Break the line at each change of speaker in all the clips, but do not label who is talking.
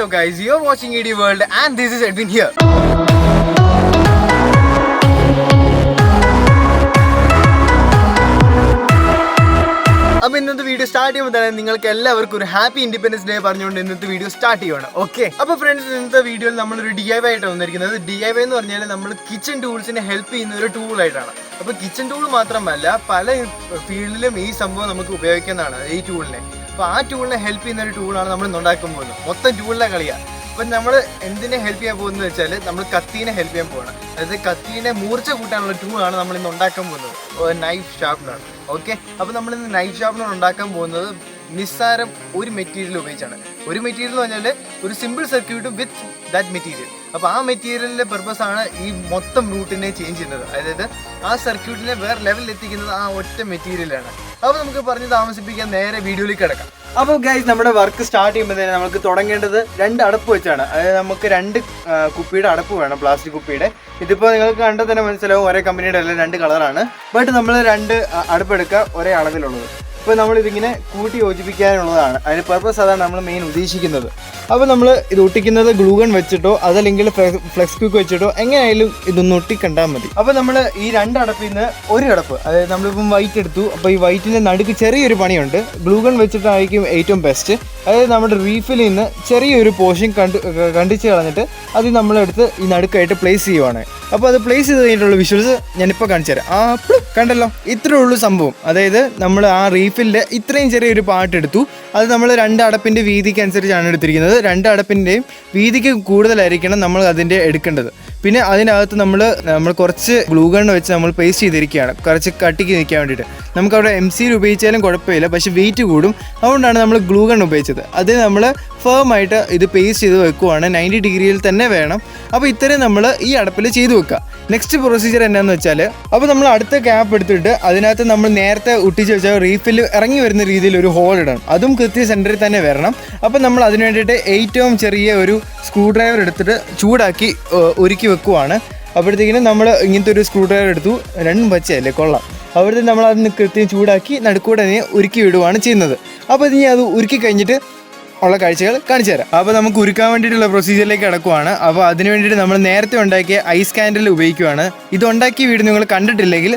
Hello guys, you're watching edworld and this is Edwin here. അപ്പോൾ ഇന്നത്തെ video start ചെയ്യുമ്പോൾ തന്നെ നിങ്ങൾക്ക് എല്ലാവർക്കും ഒരു ഹാപ്പി ഇൻഡിപെൻഡൻസ് ഡേ പറഞ്ഞുകൊണ്ട് ഇന്നത്തെ വീഡിയോ സ്റ്റാർട്ട് ചെയ്യുകയാണ്. ഓക്കെ, അപ്പോൾ ഫ്രണ്ട്സ്, ഇന്നത്തെ വീഡിയോയിൽ നമ്മളൊരു DIY ആയിട്ട് വന്നിരിക്കുന്നത്. DIY എന്ന് പറഞ്ഞാൽ നമ്മൾ കിച്ചൺ ടൂൾസിനെ ഹെൽപ്പ് ചെയ്യുന്ന ഒരു ടൂളായിട്ടാണ്. അപ്പോൾ കിച്ചൺ ടൂൾ മാത്രമല്ല, പല ഫീൽഡിലും ഈ സംഭവം നമുക്ക് ഉപയോഗിക്കുന്നതാണ്, ഈ ടൂളിനെ. അപ്പോൾ ആ ടൂളിനെ ഹെൽപ്പ് ചെയ്യുന്ന ഒരു ടൂളാണ് നമ്മൾ ഇന്ന് ഉണ്ടാക്കാൻ പോകുന്നത്. മൊത്തം ടൂളിനെ കളിയാണ്. അപ്പം നമ്മൾ എന്തിനെ ഹെൽപ്പ് ചെയ്യാൻ പോകുന്നത് വെച്ചാൽ നമ്മൾ കത്തീനെ ഹെൽപ്പ് ചെയ്യാൻ പോകണം. അതായത് കത്തീനെ മൂർച്ച കൂട്ടാനുള്ള ടൂളാണ് നമ്മൾ ഇന്ന് ഉണ്ടാക്കാൻ പോകുന്നത്, നൈഫ് ഷാർപ്പനർ. ഓക്കെ, അപ്പോൾ നമ്മളിന്ന് നൈഫ് ഷാർപ്പനർ ഉണ്ടാക്കാൻ പോകുന്നത് നിസ്സാരം ഒരു മെറ്റീരിയൽ ഉപയോഗിച്ചാണ്. ഒരു മെറ്റീരിയൽ എന്ന് പറഞ്ഞാൽ ഒരു simple circuit with that material. അപ്പോൾ ആ മെറ്റീരിയലിൻ്റെ പർപ്പസാണ് ഈ മൊത്തം റൂട്ടിനെ ചേഞ്ച് ചെയ്യുന്നത്. അതായത് ആ സർക്യൂട്ടിനെ വേറെ ലെവലിൽ എത്തിക്കുന്നത് ആ ഒറ്റ മെറ്റീരിയലാണ്. അപ്പോൾ നമുക്ക് പറഞ്ഞ് താമസിപ്പിക്കാൻ നേരെ വീഡിയോയിലേക്ക് കിടക്കാം. അപ്പോൾ ഗൈസ്, നമ്മുടെ വർക്ക് സ്റ്റാർട്ട് ചെയ്യുമ്പോൾ തന്നെ നമുക്ക് തുടങ്ങേണ്ടത് 2 അടപ്പ് വെച്ചാണ്. അതായത് നമുക്ക് 2 കുപ്പിയുടെ അടപ്പ് വേണം, പ്ലാസ്റ്റിക് കുപ്പിയുടെ. ഇതിപ്പോൾ നിങ്ങൾക്ക് കണ്ടാൽ തന്നെ മനസ്സിലാവും, ഒരേ കമ്പനിയുടെ അല്ല, 2 കളറാണ്. ബട്ട് നമ്മൾ 2 അടപ്പ് എടുക്കുക, ഒരേ അളവിലുള്ളത്. ഇപ്പോൾ നമ്മളിതിങ്ങനെ കൂട്ടി യോജിപ്പിക്കാനുള്ളതാണ്. അതിന് പർപ്പസ് അതാണ് നമ്മൾ മെയിൻ ഉദ്ദേശിക്കുന്നത്. അപ്പോൾ നമ്മൾ ഇത് ഒട്ടിക്കുന്നത് ഗ്ലൂഗൺ വെച്ചിട്ടോ അതല്ലെങ്കിൽ ഫ്ലെക്സ് ക്യൂക്ക് വെച്ചിട്ടോ എങ്ങനെയായാലും ഇതൊന്ന് ഒട്ടിക്കണ്ടാൽ മതി. അപ്പോൾ നമ്മൾ ഈ 2 അടപ്പിൽ നിന്ന് ഒരു അടപ്പ്, അതായത് നമ്മളിപ്പം വൈറ്റ് എടുത്തു. അപ്പോൾ ഈ വൈറ്റിൻ്റെ നടുക്ക് ചെറിയൊരു പണിയുണ്ട്. ഗ്ലൂഗൺ വെച്ചിട്ടായിരിക്കും ഏറ്റവും ബെസ്റ്റ്. അതായത് നമ്മുടെ റീഫിൽ നിന്ന് ചെറിയൊരു പോർഷൻ കണ്ടിച്ച് കളഞ്ഞിട്ട് അത് നമ്മളെടുത്ത് ഈ നടുക്കായിട്ട് പ്ലേസ് ചെയ്യുവാണ്. അപ്പോൾ അത് പ്ലേസ് ചെയ്ത് കഴിഞ്ഞിട്ടുള്ള വിഷ്വൽസ് ഞാനിപ്പോൾ കാണിച്ചു തരാം. കണ്ടല്ലോ, ഇത്രയേ ഉള്ളൂ സംഭവം. അതായത് നമ്മൾ ആ റീഫിലിൻ്റെ ഇത്രയും ചെറിയൊരു പാർട്ട് എടുത്തു. അത് നമ്മൾ 2 അടപ്പിൻ്റെ വീതിക്ക് അനുസരിച്ചാണ് എടുത്തിരിക്കുന്നത്. 2 അടപ്പിൻ്റെയും വീതിക്ക് കൂടുതലായിരിക്കണം നമ്മൾ അതിൻ്റെ എടുക്കേണ്ടത്. പിന്നെ അതിനകത്ത് നമ്മൾ കുറച്ച് ഗ്ലൂഗൺ വെച്ച് നമ്മൾ പേസ്റ്റ് ചെയ്തിരിക്കുകയാണ്, കുറച്ച് കട്ടിക്ക് നിൽക്കാൻ വേണ്ടിയിട്ട്. നമുക്കവിടെ MCയിൽ ഉപയോഗിച്ചാലും കുഴപ്പമില്ല, പക്ഷേ വെയിറ്റ് കൂടും. അതുകൊണ്ടാണ് നമ്മൾ ഗ്ലൂഗൺ ഉപയോഗിച്ചത്. അത് നമ്മൾ ഫേമായിട്ട് ഇത് പേസ്റ്റ് ചെയ്ത് വെക്കുവാണ്. 90 ഡിഗ്രിയിൽ തന്നെ വേണം. അപ്പോൾ ഇത്രയും നമ്മൾ ഈ അടപ്പിൽ ചെയ്ത് വെക്കുക. നെക്സ്റ്റ് പ്രൊസീജിയർ എന്നാന്ന് വെച്ചാൽ, അപ്പോൾ നമ്മൾ അടുത്ത ക്യാപ്പ് എടുത്തിട്ട് അതിനകത്ത് നമ്മൾ നേരത്തെ ഒട്ടിച്ച് വെച്ചാൽ റീഫിൽ ഇറങ്ങി വരുന്ന രീതിയിൽ ഒരു ഹോൾ ഇടണം. അതും കൃത്യ സെൻറ്ററിൽ തന്നെ വരണം. അപ്പോൾ നമ്മൾ അതിന് വേണ്ടിയിട്ട് ഏറ്റവും ചെറിയ ഒരു സ്ക്രൂ ഡ്രൈവർ എടുത്തിട്ട് ചൂടാക്കി ഒരുക്കി വെക്കുവാണ്. അപ്പോഴത്തേക്കിനും നമ്മൾ ഇങ്ങനത്തെ ഒരു സ്ക്രൂ ഡ്രൈവർ എടുത്തു. 2 പച്ചയല്ലേ, കൊള്ളാം. അവിടുത്തെ നമ്മൾ അതിന് കൃത്യം ചൂടാക്കി നടുക്കൂടെ ഉരുക്കി വിടുവാണ് ചെയ്യുന്നത്. അപ്പോൾ ഇനി അത് ഉരുക്കി കഴിഞ്ഞിട്ട് ഉള്ള കാഴ്ചകൾ കാണിച്ചു തരാം. അപ്പോൾ നമുക്ക് ഉരുക്കാൻ വേണ്ടിയിട്ടുള്ള പ്രൊസീജിയറിലേക്ക് കിടക്കുവാണ്. അപ്പോൾ അതിന് വേണ്ടിയിട്ട് നമ്മൾ നേരത്തെ ഉണ്ടാക്കിയ ഐസ് കാൻഡിൽ ഉപയോഗിക്കുകയാണ്. ഇത് ഉണ്ടാക്കിയ വീഡിയോ നിങ്ങൾ കണ്ടിട്ടില്ലെങ്കിൽ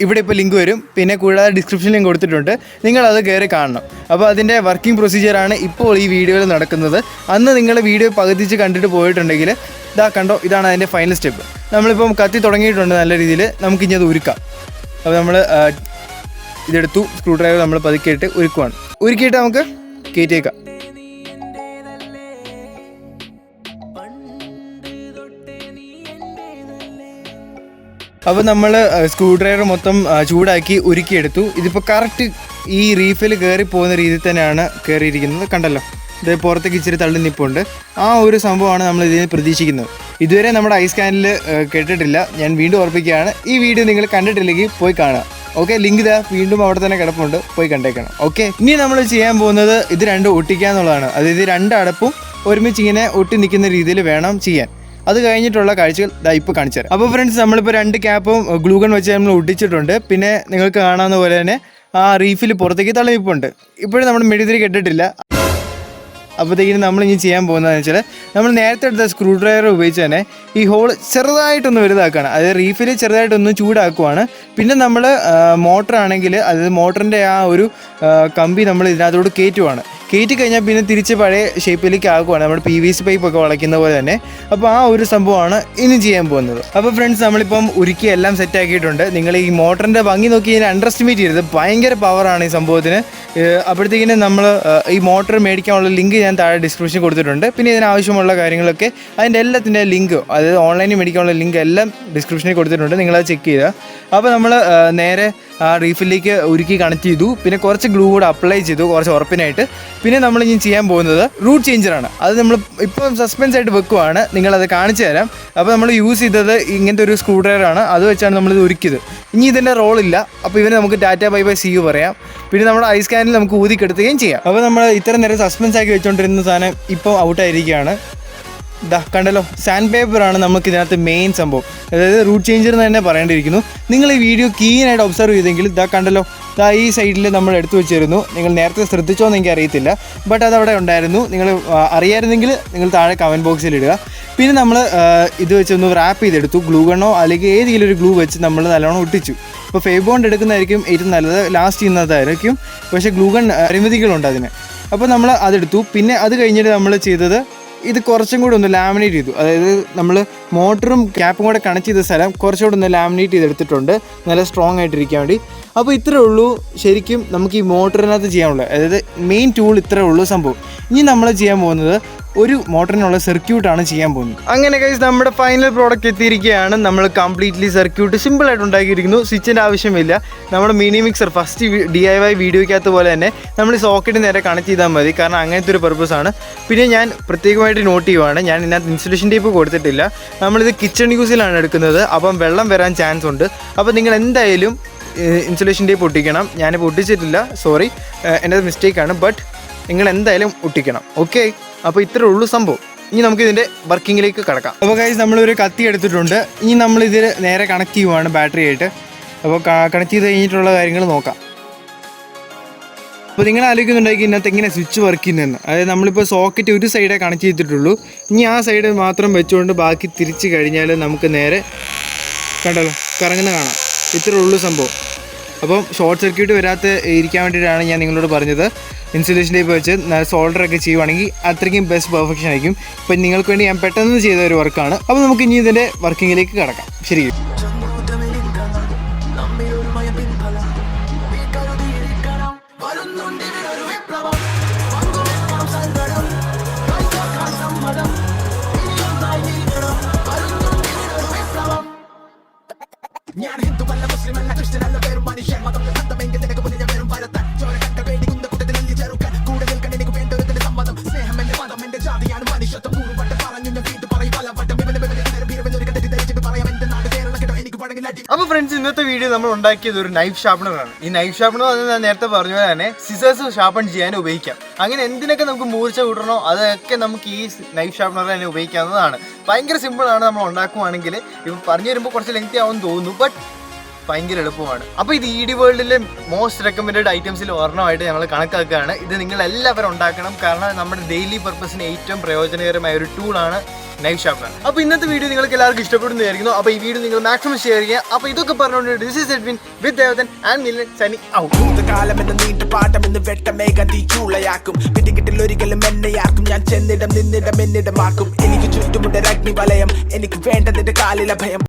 ഇവിടെ ഇപ്പോൾ ലിങ്ക് വരും. പിന്നെ കൂടാതെ ഡിസ്ക്രിപ്ഷൻ ലിങ്ക് കൊടുത്തിട്ടുണ്ട്, നിങ്ങളത് കയറി കാണണം. അപ്പോൾ അതിൻ്റെ വർക്കിംഗ് പ്രൊസീജിയറാണ് ഇപ്പോൾ ഈ വീഡിയോയിൽ നടക്കുന്നത്. അന്ന് നിങ്ങൾ വീഡിയോ പകുതിച്ച് കണ്ടിട്ട് പോയിട്ടുണ്ടെങ്കിൽ കണ്ടോ, ഇതാണ് അതിൻ്റെ ഫൈനൽ സ്റ്റെപ്പ്. നമ്മളിപ്പം കത്തി തുടങ്ങിയിട്ടുണ്ട് നല്ല രീതിയിൽ. നമുക്കിനി അത് ഉരുക്കാം. അപ്പോൾ നമ്മൾ ഇതെടുത്തു, സ്ക്രൂ ഡ്രൈവർ നമ്മൾ പതുക്കിയിട്ട് ഉരുക്കുവാണ്. ഉരുക്കിയിട്ട് നമുക്ക് കയറ്റിയേക്കാം. അപ്പോൾ നമ്മൾ സ്ക്രൂ ഡ്രൈവർ മൊത്തം ചൂടാക്കി ഉരുക്കിയെടുത്തു. ഇതിപ്പോൾ കറക്റ്റ് ഈ റീഫിൽ കയറി പോകുന്ന രീതിയിൽ തന്നെയാണ് കയറിയിരിക്കുന്നത്. കണ്ടല്ലോ, ഇത് പുറത്തേക്ക് ഇച്ചിരി തള്ളി നിൽപ്പുണ്ട്. ആ ഒരു സംഭവമാണ് നമ്മൾ ഇതിന് പ്രതീക്ഷിക്കുന്നത്. ഇതുവരെ നമ്മുടെ ഐസ് കാനിൽ കേട്ടിട്ടില്ല. ഞാൻ വീണ്ടും ഓർപ്പിക്കുകയാണ്, ഈ വീഡിയോ നിങ്ങൾ കണ്ടിട്ടില്ലെങ്കിൽ പോയി കാണുക. ഓക്കെ, ലിങ്ക് വീണ്ടും അവിടെ തന്നെ കിടപ്പുണ്ട്, പോയി കണ്ടേക്കണം. ഓക്കെ, ഇനി നമ്മൾ ചെയ്യാൻ പോകുന്നത് ഇത് 2 ഒട്ടിക്കുക എന്നുള്ളതാണ്. അതായത് 2 അടപ്പും ഒരുമിച്ച് ഇങ്ങനെ ഒട്ടി നിൽക്കുന്ന രീതിയിൽ വേണം ചെയ്യാൻ. അത് കഴിഞ്ഞിട്ടുള്ള കാഴ്ചകൾ ഇപ്പോൾ കാണിച്ചു തരാം. അപ്പോൾ ഫ്രണ്ട്സ്, നമ്മളിപ്പോൾ 2 ക്യാപ്പും ഗ്ലൂഗൺ വെച്ച് നമ്മൾ ഒട്ടിച്ചിട്ടുണ്ട്. പിന്നെ നിങ്ങൾക്ക് കാണാവുന്ന പോലെ തന്നെ ആ റീഫിൽ പുറത്തേക്ക് തള്ളി നിൽപ്പുണ്ട്. ഇപ്പോഴും നമ്മൾ മെഴുകുതിരി കെട്ടിട്ടില്ല. അപ്പോഴത്തേക്കിനും നമ്മളിനി ചെയ്യാൻ പോകുന്നതെന്ന് വെച്ചാൽ, നമ്മൾ നേരത്തെ എടുത്ത സ്ക്രൂ ഡ്രൈവർ ഉപയോഗിച്ച് തന്നെ ഈ ഹോൾ ചെറുതായിട്ടൊന്ന് വലുതാക്കുകയാണ്. അതായത് റീഫിൽ ചെറുതായിട്ടൊന്ന് ചൂടാക്കുവാണ്. പിന്നെ നമ്മൾ മോട്ടറാണെങ്കിൽ അതായത് മോട്ടറിൻ്റെ ആ ഒരു കമ്പി നമ്മൾ ഇതിനകത്തോട് കയറ്റുവാണ്. കയറ്റി കഴിഞ്ഞാൽ പിന്നെ തിരിച്ച് പഴയ ഷേപ്പിലേക്ക് ആക്കുവാണ്, നമ്മുടെ PVC പൈപ്പൊക്കെ വളയ്ക്കുന്ന പോലെ തന്നെ. അപ്പോൾ ആ ഒരു സംഭവമാണ് ഇനി ചെയ്യാൻ പോകുന്നത്. അപ്പോൾ ഫ്രണ്ട്സ്, നമ്മളിപ്പം ഉരുക്കി എല്ലാം സെറ്റാക്കിയിട്ടുണ്ട്. നിങ്ങൾ ഈ മോട്ടറിൻ്റെ ഭംഗി നോക്കി ഇതിനെ അണ്ടർ എസ്റ്റിമേറ്റ് ചെയ്യരുത്, ഭയങ്കര പവറാണ് ഈ സംഭവത്തിന്. അപ്പോഴത്തേക്കിനും നമ്മൾ ഈ മോട്ടർ മേടിക്കാനുള്ള ലിങ്ക് ഞാൻ താഴെ ഡിസ്ക്രിപ്ഷൻ കൊടുത്തിട്ടുണ്ട്. പിന്നെ ഇതിനാവശ്യമുള്ള കാര്യങ്ങളൊക്കെ അതിൻ്റെ എല്ലാത്തിൻ്റെ ലിങ്ക്, അതായത് ഓൺലൈനിൽ മേടിക്കാനുള്ള ലിങ്ക് എല്ലാം ഡിസ്ക്രിപ്ഷനിൽ കൊടുത്തിട്ടുണ്ട്, നിങ്ങളത് ചെക്ക് ചെയ്യുക. അപ്പോൾ നമ്മൾ നേരെ ആ റീഫിലേക്ക് ഉരുക്കി കണക്ട് ചെയ്തു. പിന്നെ കുറച്ച് ഗ്ലൂ കൂടെ അപ്ലൈ ചെയ്തു, കുറച്ച് ഉറപ്പിനായിട്ട്. പിന്നെ നമ്മൾ ഇനി ചെയ്യാൻ പോകുന്നത് റൂട്ട് ചേഞ്ചറാണ്. അത് നമ്മൾ ഇപ്പം സസ്പെൻസ് ആയിട്ട് വെക്കുവാണ്, നിങ്ങളത് കാണിച്ചു തരാം. അപ്പോൾ നമ്മൾ യൂസ് ചെയ്തത് ഇങ്ങനത്തെ ഒരു സ്ക്രൂ ഡ്രൈവറാണ്, അത് വെച്ചാണ് നമ്മളിത് ഉരുക്കിയത്. ഇനി ഇതിൻ്റെ റോളില്ല. അപ്പോൾ ഇവന് നമുക്ക് tata bye bye see you പറയാം. പിന്നെ നമ്മുടെ ഐസ് കാനിൽ നമുക്ക് ഊതിക്കെടുത്തുകയും ചെയ്യാം. അപ്പോൾ നമ്മൾ ഇത്ര നേരം സസ്പെൻസ് ആക്കി വെച്ചുകൊണ്ടിരുന്ന സാധനം ഇപ്പോൾ ഔട്ടായിരിക്കുകയാണ്. കണ്ടല്ലോ, സാൻഡ് പേപ്പറാണ് നമുക്ക് ഇതിനകത്ത് മെയിൻ സംഭവം. അതായത് റൂട്ട് ചേഞ്ചർ എന്ന് തന്നെ പറയേണ്ടിയിരിക്കുന്നു. നിങ്ങൾ ഈ വീഡിയോ കീനായിട്ട് ഒബ്സർവ് ചെയ്തെങ്കിൽ കണ്ടല്ലോ, ഈ സൈഡിൽ നമ്മൾ എടുത്തു വെച്ചിരുന്നു. നിങ്ങൾ നേരത്തെ ശ്രദ്ധിച്ചോ എന്ന് എനിക്ക് അറിയത്തില്ല, ബട്ട് അതവിടെ ഉണ്ടായിരുന്നു. നിങ്ങൾ അറിയാമായിരുന്നെങ്കിൽ നിങ്ങൾ താഴെ കമൻറ്റ് ബോക്സിൽ ഇടുക. പിന്നെ നമ്മൾ ഇത് വെച്ചൊന്ന് റാപ്പ് ചെയ്തെടുത്തു. ഗ്ലൂ ഗണ്ണോ അല്ലെങ്കിൽ ഏതെങ്കിലും ഒരു ഗ്ലൂ വെച്ച് നമ്മൾ നല്ലോണം ഒട്ടിച്ചു. ഇപ്പോൾ ഫേബ് ബോണ്ട് എടുക്കുന്നതായിരിക്കും ഏറ്റവും നല്ലത്, ലാസ്റ്റ് ചെയ്യുന്നതായിരിക്കും. പക്ഷേ ഗ്ലൂ ഗൺ പരിമിതികളുണ്ട് അതിന്. അപ്പോൾ നമ്മൾ അതെടുത്തു. പിന്നെ അത് കഴിഞ്ഞിട്ട് നമ്മൾ ചെയ്തത് ഇത് കുറച്ചും കൂടി ഒന്ന് ലാമിനേറ്റ് ചെയ്തു. അതായത് നമ്മൾ മോട്ടറും ക്യാപ്പും കൂടെ കണക്ട് ചെയ്ത സ്ഥലം കുറച്ചുകൂടെ ഒന്ന് ലാമിനേറ്റ് ചെയ്തെടുത്തിട്ടുണ്ട്, നല്ല സ്ട്രോങ് ആയിട്ടിരിക്കാൻ വേണ്ടി. അപ്പോൾ ഇത്രേ ഉള്ളൂ ശരിക്കും നമുക്ക് ഈ മോട്ടറിനകത്ത് ചെയ്യാനുള്ളത്. അതായത് മെയിൻ ടൂൾ ഇത്രേ ഉള്ളൂ സംഭവം. ഇനി നമ്മൾ ചെയ്യാൻ പോകുന്നത് ഒരു മോട്ടറിനുള്ള സർക്യൂട്ടാണ് ചെയ്യാൻ പോകുന്നത്. അങ്ങനെ ഗൈസ് നമ്മുടെ ഫൈനൽ പ്രോഡക്റ്റ് എത്തിയിരിക്കുകയാണ്. നമ്മൾ കംപ്ലീറ്റ്ലി സർക്യൂട്ട് സിമ്പിളായിട്ട് ഉണ്ടാക്കിയിരിക്കുന്നു. സ്വിച്ചിൻ്റെ ആവശ്യമില്ല. നമ്മുടെ മിനി മിക്സർ ഫസ്റ്റ് DIY വീഡിയോയ്ക്കകത്ത് പോലെ തന്നെ നമ്മൾ സോക്കറ്റ് നേരെ കണക്ട് ചെയ്താൽ മതി, കാരണം അങ്ങനത്തെ ഒരു പർപ്പസാണ്. പിന്നെ ഞാൻ പ്രത്യേകമായിട്ട് നോട്ട് ചെയ്യുവാണ്, ഞാൻ ഇതിനകത്ത് ഇൻസുലേഷൻ ടേപ്പ് കൊടുത്തിട്ടില്ല. നമ്മളിത് കിച്ചൺ യൂസിലാണ് എടുക്കുന്നത്, അപ്പം വെള്ളം വരാൻ ചാൻസ് ഉണ്ട്. അപ്പോൾ നിങ്ങൾ എന്തായാലും ഇൻസുലേഷൻ ടേപ്പ് ഒട്ടിക്കണം. ഞാനിപ്പോൾ ഒട്ടിച്ചിട്ടില്ല, സോറി, എൻ്റെ മിസ്റ്റേക്കാണ്. ബട്ട് നിങ്ങൾ എന്തായാലും ഒട്ടിക്കണം. ഓക്കെ, അപ്പോൾ ഇത്രേ ഉള്ളൂ സംഭവം. ഇനി നമുക്ക് ഇതിൻ്റെ വർക്കിങ്ങിലേക്ക് കടക്കാം. അപ്പോൾ ഗൈസ് നമ്മളൊരു കത്തി എടുത്തിട്ടുണ്ട്. ഇനി നമ്മളിതിൽ നേരെ കണക്ട് ചെയ്യുവാണ് ബാറ്ററി ആയിട്ട്. അപ്പോൾ കണക്ട് ചെയ്ത് കഴിഞ്ഞിട്ടുള്ള കാര്യങ്ങൾ നോക്കാം. അപ്പോൾ നിങ്ങൾ ആലോചിക്കുന്നുണ്ടെങ്കിൽ ഇതിനകത്ത് എങ്ങനെ സ്വിച്ച് വർക്ക് ചെയ്യുന്നതെന്ന്. അതായത് നമ്മളിപ്പോൾ സോക്കറ്റ് ഒരു സൈഡേ കണക്ട് ചെയ്തിട്ടുള്ളൂ. ഇനി ആ സൈഡ് മാത്രം വെച്ചുകൊണ്ട് ബാക്കി തിരിച്ച് കഴിഞ്ഞാൽ നമുക്ക് നേരെ കണ്ടല്ലോ കറങ്ങുന്ന കാണാം. ഇത്രേ ഉള്ളൂ സംഭവം. അപ്പം ഷോർട്ട് സർക്യൂട്ട് വരാത്ത ഇരിക്കാൻ വേണ്ടിയിട്ടാണ് ഞാൻ നിങ്ങളോട് പറഞ്ഞത്. ഇൻസുലേഷൻ ടേപ്പ് വെച്ച് സോൾഡറൊക്കെ ചെയ്യുവാണെങ്കിൽ അത്രയ്ക്കും ബെസ്റ്റ് പെർഫെക്ഷൻ ആയിരിക്കും. ഇപ്പം നിങ്ങൾക്ക് വേണ്ടി ഞാൻ പെട്ടെന്ന് ചെയ്ത ഒരു വർക്കാണ്. അപ്പോൾ നമുക്ക് ഇനി ഇതിൻ്റെ വർക്കിങ്ങിലേക്ക് കടക്കാം. ശരി.
ഞാൻ ഹിന്ദുവല്ല മുസ്ലിമല്ല ക്രിസ്ത്യനല്ല വെറും മനുഷ്യൻ മതം ബന്ധമെങ്കിൽ നിനക്ക് മുന്നിൽ വെറും വരത്താൻ ചോര കണ്ട വേണ്ടി കുന്ന കൂട്ടത്തിലല്ലി ചെറുക്കാൻ കൂടെ നിൽക്കാൻ എനിക്ക് വേണ്ട ഒരു സമ്മതം സ്നേഹം എന്റെ മതം എന്റെ ജാതിയാണ് മനുഷ്യത്വം നൂറുവട്ടം പറഞ്ഞു ഞാൻ വീണ്ടും പറയും പലവട്ടം പറയാം എന്റെ നാട് കേരളം കേട്ടോ എനിക്ക് പഴകില്ല.
അപ്പോൾ ഫ്രണ്ട്സ് ഇന്നത്തെ വീഡിയോ നമ്മൾ ഉണ്ടാക്കിയത് ഒരു നൈഫ് ഷാർപ്പണറാണ്. ഈ നൈഫ് ഷാർപ്പണർ എന്ന് ഞാൻ നേരത്തെ പറഞ്ഞ പോലെ തന്നെ സിസേഴ്സ് ഷാർപ്പൺ ചെയ്യാൻ ഉപയോഗിക്കാം. അങ്ങനെ എന്തിനൊക്കെ നമുക്ക് മൂർച്ച കൂട്ടണോ അതൊക്കെ നമുക്ക് ഈ നൈഫ് ഷാർപ്പണർ തന്നെ ഉപയോഗിക്കാവുന്നതാണ്. ഭയങ്കര സിമ്പിളാണ് നമ്മൾ ഉണ്ടാക്കുവാണെങ്കിൽ. ഇപ്പം പറഞ്ഞു വരുമ്പോൾ കുറച്ച് ലെങ്തി ആവുമെന്ന് തോന്നുന്നു, ബട്ട് ഭയങ്കര എളുപ്പമാണ്. അപ്പോൾ ഇത് edworldലെ മോസ്റ്റ് റെക്കമെൻഡഡ് ഐറ്റംസിൽ ഒരെണ്ണമായിട്ട് ഞങ്ങൾ കണക്കാക്കുകയാണ്. ഇത് നിങ്ങൾ എല്ലാവരും ഉണ്ടാക്കണം, കാരണം നമ്മുടെ ഡെയിലി പർപ്പസിന് ഏറ്റവും പ്രയോജനകരമായ ഒരു ടൂളാണ് നൈഫ് ഷാർപ്പണർ. അപ്പോൾ ഇന്നത്തെ വീഡിയോ നിങ്ങൾക്ക് എല്ലാവർക്കും ഇഷ്ടപ്പെടുന്നു വിചാരിക്കുന്നു. അപ്പോൾ ഈ വീഡിയോ നിങ്ങൾ മാക്സിമം ഷെയർ ചെയ്യുക. അപ്പോൾ ഇതൊക്കെ പറഞ്ഞുകൊണ്ട് this is Edwin with ദേവതൻ and Milan signing out.
ഭൂതകാലമെന്ന നീണ്ട പാഠം എന്ന് വെട്ടമേഘം തീ ചൂളയാക്കും. പിടികിട്ടിൽ ഒരിക്കലും എന്നെയാക്കും. ഞാൻ ചെന്നിടം നിന്നിടം എന്നിടമാക്കും. എനിക്ക് ചുറ്റുമുണ്ട് അഗ്നി വലയം. എനിക്ക് വേണ്ടതിന്റെ കാലിലെ ഭയം.